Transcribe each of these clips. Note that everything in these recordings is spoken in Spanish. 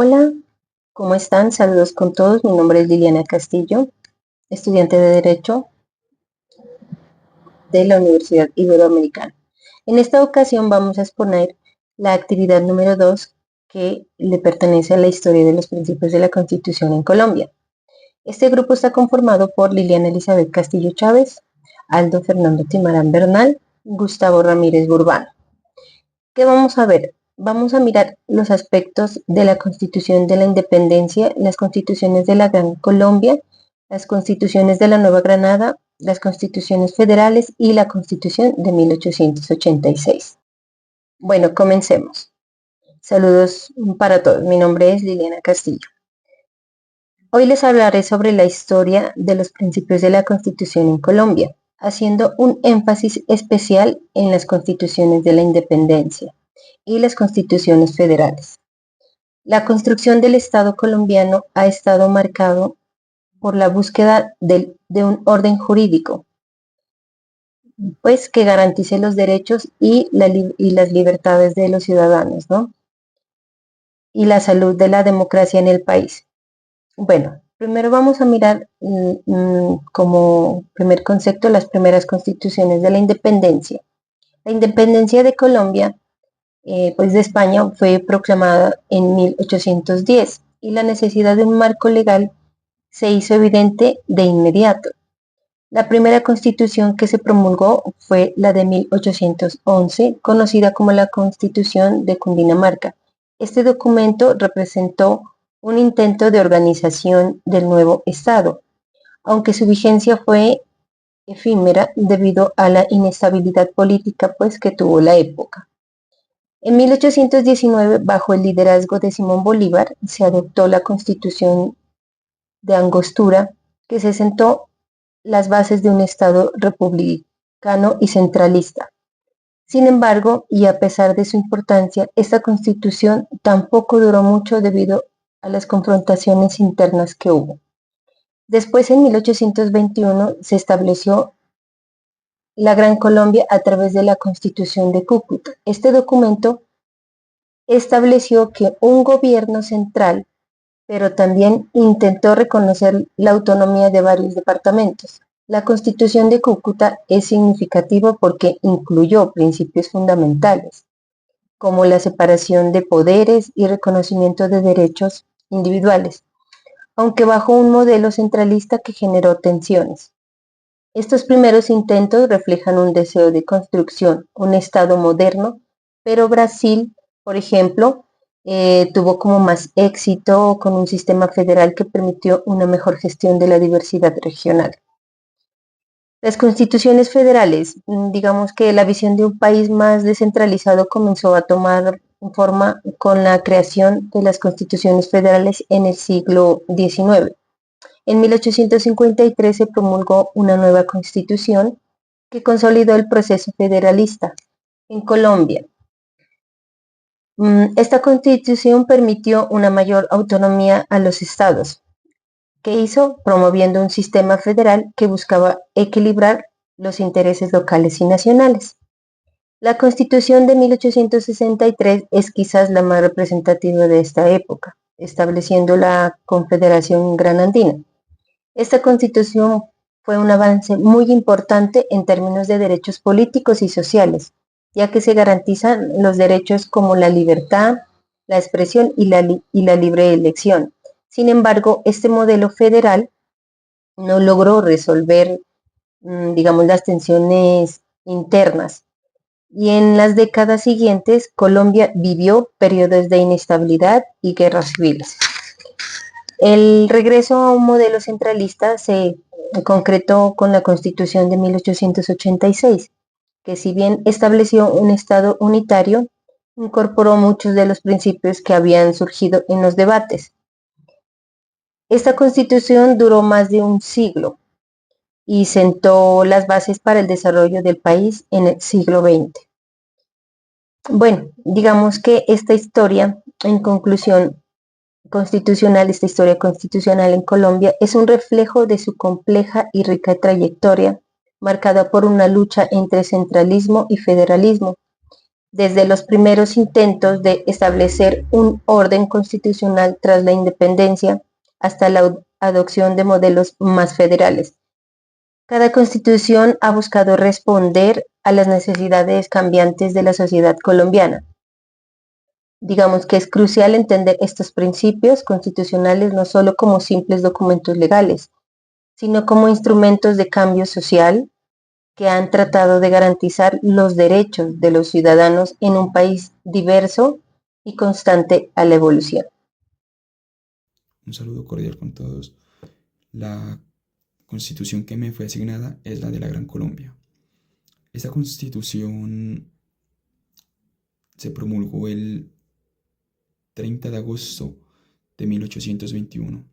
Hola, ¿cómo están? Saludos con todos. Mi nombre es Liliana Castillo, estudiante de Derecho de la Universidad Iberoamericana. En esta ocasión vamos a exponer la actividad número 2 que le pertenece a la historia de los principios de la Constitución en Colombia. Este grupo está conformado por Liliana Elizabeth Castillo Chávez, Aldo Fernando Timarán Bernal, Gustavo Ramírez Burbano. ¿Qué vamos a ver? Vamos a mirar los aspectos de la Constitución de la Independencia, las constituciones de la Gran Colombia, las constituciones de la Nueva Granada, las constituciones federales y la Constitución de 1886. Bueno, comencemos. Saludos para todos. Mi nombre es Liliana Castillo. Hoy les hablaré sobre la historia de los principios de la Constitución en Colombia, haciendo un énfasis especial en las constituciones de la Independencia y las constituciones federales. La construcción del Estado colombiano ha estado marcado por la búsqueda de un orden jurídico, pues que garantice los derechos y las libertades de los ciudadanos, ¿no? Y la salud de la democracia en el país. Bueno, primero vamos a mirar como primer concepto las primeras constituciones de la independencia. La independencia de Colombia pues de España fue proclamada en 1810 y la necesidad de un marco legal se hizo evidente de inmediato. La primera constitución que se promulgó fue la de 1811, conocida como la Constitución de Cundinamarca. Este documento representó un intento de organización del nuevo Estado, aunque su vigencia fue efímera debido a la inestabilidad política pues, que tuvo la época. En 1819, bajo el liderazgo de Simón Bolívar, se adoptó la Constitución de Angostura, que se sentó las bases de un Estado republicano y centralista. Sin embargo, y a pesar de su importancia, esta Constitución tampoco duró mucho debido a las confrontaciones internas que hubo. Después, en 1821, se estableció la Gran Colombia a través de la Constitución de Cúcuta. Este documento estableció que un gobierno central, pero también intentó reconocer la autonomía de varios departamentos. La Constitución de Cúcuta es significativa porque incluyó principios fundamentales, como la separación de poderes y reconocimiento de derechos individuales, aunque bajo un modelo centralista que generó tensiones. Estos primeros intentos reflejan un deseo de construcción, un Estado moderno, pero Brasil, por ejemplo, tuvo como más éxito con un sistema federal que permitió una mejor gestión de la diversidad regional. Las constituciones federales, digamos que la visión de un país más descentralizado comenzó a tomar forma con la creación de las constituciones federales en el siglo XIX. En 1853 se promulgó una nueva constitución que consolidó el proceso federalista en Colombia. Esta constitución permitió una mayor autonomía a los estados. ¿Qué hizo? Promoviendo un sistema federal que buscaba equilibrar los intereses locales y nacionales. La Constitución de 1863 es quizás la más representativa de esta época, estableciendo la Confederación Granandina. Esta Constitución fue un avance muy importante en términos de derechos políticos y sociales, ya que se garantizan los derechos como la libertad, la expresión y la libre elección. Sin embargo, este modelo federal no logró resolver, digamos, las tensiones internas. Y en las décadas siguientes, Colombia vivió periodos de inestabilidad y guerras civiles. El regreso a un modelo centralista se concretó con la Constitución de 1886, que si bien estableció un Estado unitario, incorporó muchos de los principios que habían surgido en los debates. Esta Constitución duró más de un siglo y sentó las bases para el desarrollo del país en el siglo XX. Bueno, digamos que esta historia, en conclusión, esta historia constitucional en Colombia es un reflejo de su compleja y rica trayectoria, marcada por una lucha entre centralismo y federalismo, desde los primeros intentos de establecer un orden constitucional tras la independencia hasta la adopción de modelos más federales. Cada constitución ha buscado responder a las necesidades cambiantes de la sociedad colombiana. Digamos que es crucial entender estos principios constitucionales no solo como simples documentos legales, sino como instrumentos de cambio social que han tratado de garantizar los derechos de los ciudadanos en un país diverso y constante a la evolución. Un saludo cordial con todos. La constitución que me fue asignada es la de la Gran Colombia. Esta constitución se promulgó el 30 de agosto de 1821,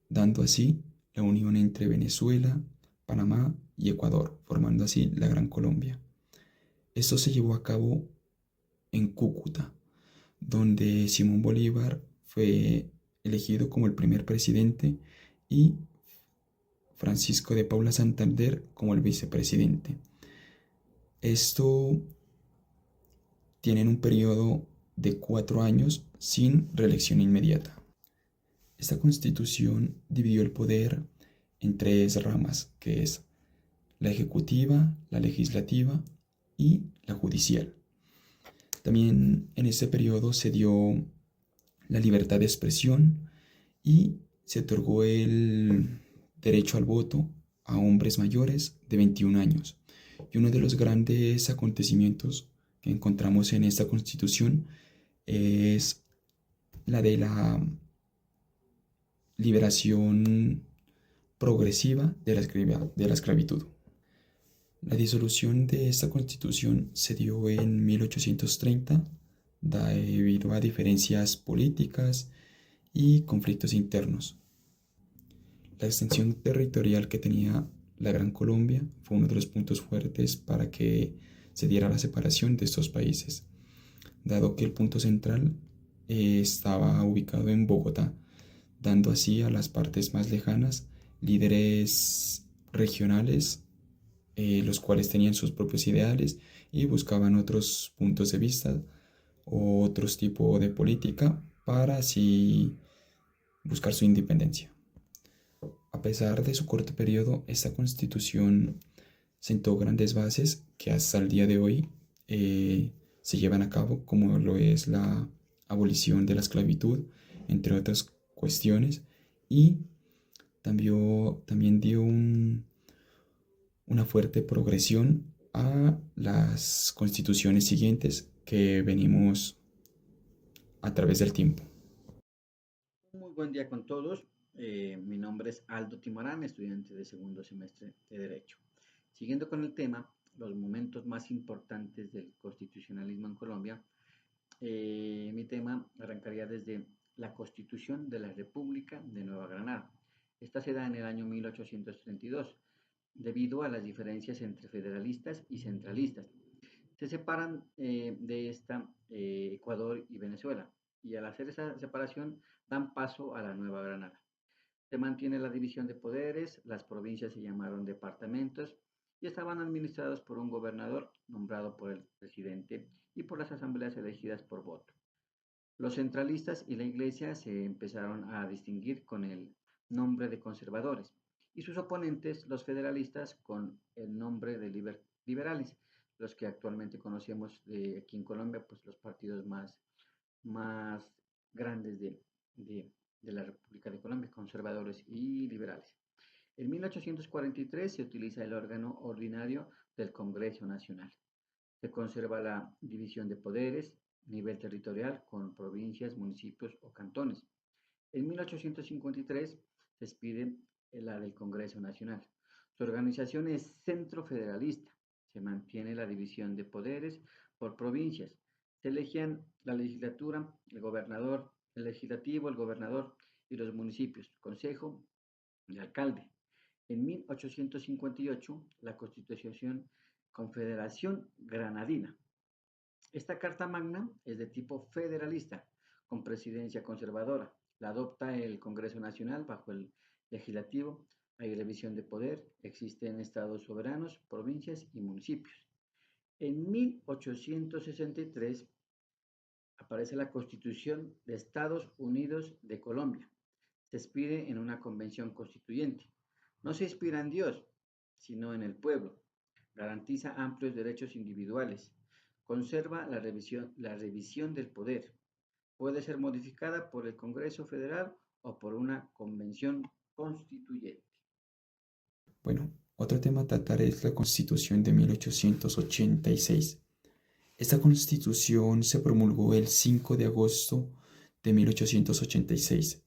dando así la unión entre Venezuela, Panamá y Ecuador, formando así la Gran Colombia. Esto se llevó a cabo en Cúcuta, donde Simón Bolívar fue elegido como el primer presidente y Francisco de Paula Santander como el vicepresidente. Esto tienen un periodo de 4 años sin reelección inmediata. Esta constitución dividió el poder en tres ramas, que es la ejecutiva, la legislativa y la judicial. También en este periodo se dio la libertad de expresión y se otorgó el derecho al voto a hombres mayores de 21 años. Y uno de los grandes acontecimientos que encontramos en esta constitución es la de la liberación progresiva de la esclavitud. La disolución de esta constitución se dio en 1830 debido a diferencias políticas y conflictos internos. La extensión territorial que tenía la Gran Colombia fue uno de los puntos fuertes para que se diera la separación de estos países, dado que el punto central estaba ubicado en Bogotá, dando así a las partes más lejanas líderes regionales, los cuales tenían sus propios ideales y buscaban otros puntos de vista o otros tipos de política para así buscar su independencia. A pesar de su corto periodo, esta constitución sentó grandes bases que hasta el día de hoy se llevan a cabo, como lo es la abolición de la esclavitud, entre otras cuestiones, y también dio una fuerte progresión a las constituciones siguientes que venimos a través del tiempo. Muy buen día con todos. Mi nombre es Aldo Timorán, estudiante de segundo semestre de Derecho. Siguiendo con el tema, los momentos más importantes del constitucionalismo en Colombia, mi tema arrancaría desde la Constitución de la República de Nueva Granada. Esta se da en el año 1832, debido a las diferencias entre federalistas y centralistas. Se separan de esta Ecuador y Venezuela, y al hacer esa separación dan paso a la Nueva Granada. Se mantiene la división de poderes, las provincias se llamaron departamentos y estaban administrados por un gobernador nombrado por el presidente y por las asambleas elegidas por voto. Los centralistas y la iglesia se empezaron a distinguir con el nombre de conservadores y sus oponentes, los federalistas, con el nombre de liberales, los que actualmente conocemos aquí en Colombia, pues los partidos más grandes de la República de Colombia, conservadores y liberales. En 1843 se utiliza el órgano ordinario del Congreso Nacional. Se conserva la división de poderes, nivel territorial con provincias, municipios o cantones. En 1853 se expide la del Congreso Nacional. Su organización es centro federalista. Se mantiene la división de poderes por provincias. Se elegían la legislatura, el gobernador, el legislativo, el gobernador y los municipios, consejo y alcalde. En 1858, la Constitución Confederación Granadina. Esta Carta Magna es de tipo federalista, con presidencia conservadora. La adopta el Congreso Nacional bajo el legislativo. Hay revisión de poder, existen estados soberanos, provincias y municipios. En 1863 aparece la Constitución de Estados Unidos de Colombia. Se expide en una convención constituyente. No se inspira en Dios, sino en el pueblo. Garantiza amplios derechos individuales. Conserva la revisión del poder. Puede ser modificada por el Congreso Federal o por una convención constituyente. Bueno, otro tema a tratar es la Constitución de 1886. Esta Constitución se promulgó el 5 de agosto de 1886.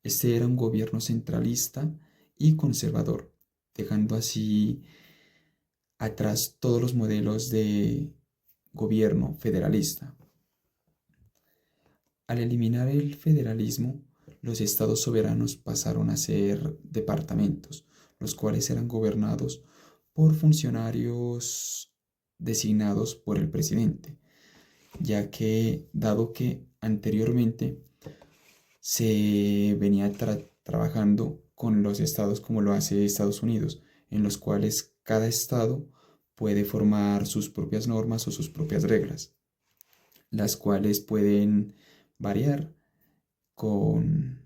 Este era un gobierno centralista y conservador, dejando así atrás todos los modelos de gobierno federalista. Al eliminar el federalismo, los estados soberanos pasaron a ser departamentos, los cuales eran gobernados por funcionarios designados por el presidente, ya que dado que anteriormente se venía trabajando con los estados como lo hace Estados Unidos, en los cuales cada estado puede formar sus propias normas o sus propias reglas, las cuales pueden variar con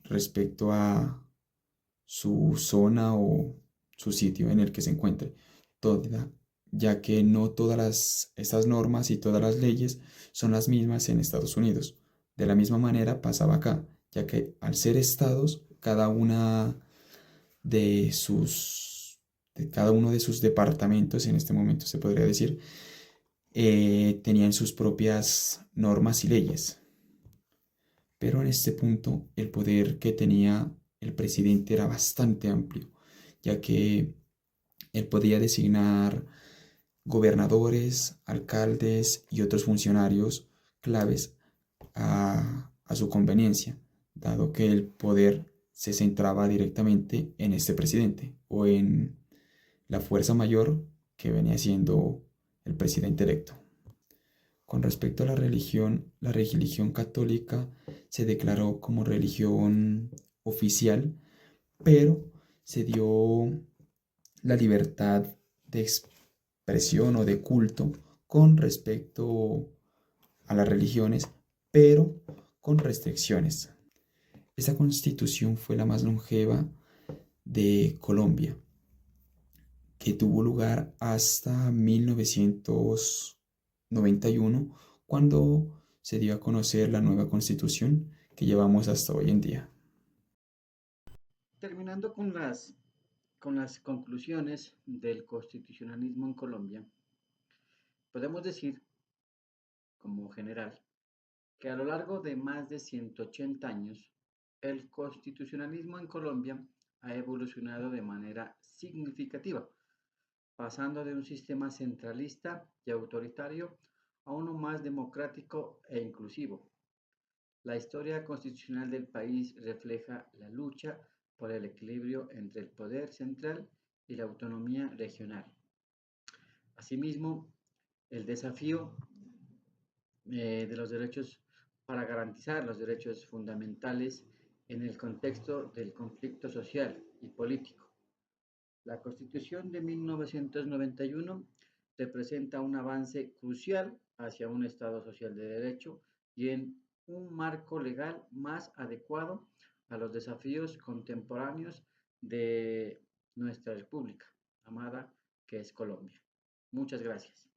respecto a su zona o su sitio en el que se encuentre, toda, ya que no todas estas normas y todas las leyes son las mismas en Estados Unidos. De la misma manera pasaba acá, ya que al ser estados, cada uno de sus departamentos, en este momento se podría decir, tenían sus propias normas y leyes. Pero en este punto el poder que tenía el presidente era bastante amplio, ya que él podía designar gobernadores, alcaldes y otros funcionarios claves a su conveniencia, dado que el poder se centraba directamente en este presidente o en la fuerza mayor que venía siendo el presidente electo. Con respecto a la religión católica se declaró como religión oficial, pero se dio la libertad de expresión o de culto con respecto a las religiones, pero con restricciones. Esta constitución fue la más longeva de Colombia, que tuvo lugar hasta 1991, cuando se dio a conocer la nueva constitución que llevamos hasta hoy en día. Terminando con las conclusiones del constitucionalismo en Colombia, podemos decir, como general, que a lo largo de más de 180 años, el constitucionalismo en Colombia ha evolucionado de manera significativa, pasando de un sistema centralista y autoritario a uno más democrático e inclusivo. La historia constitucional del país refleja la lucha por el equilibrio entre el poder central y la autonomía regional. Asimismo, el desafío de los derechos para garantizar los derechos fundamentales en el contexto del conflicto social y político. La Constitución de 1991 representa un avance crucial hacia un Estado social de derecho y en un marco legal más adecuado a los desafíos contemporáneos de nuestra República amada, que es Colombia. Muchas gracias.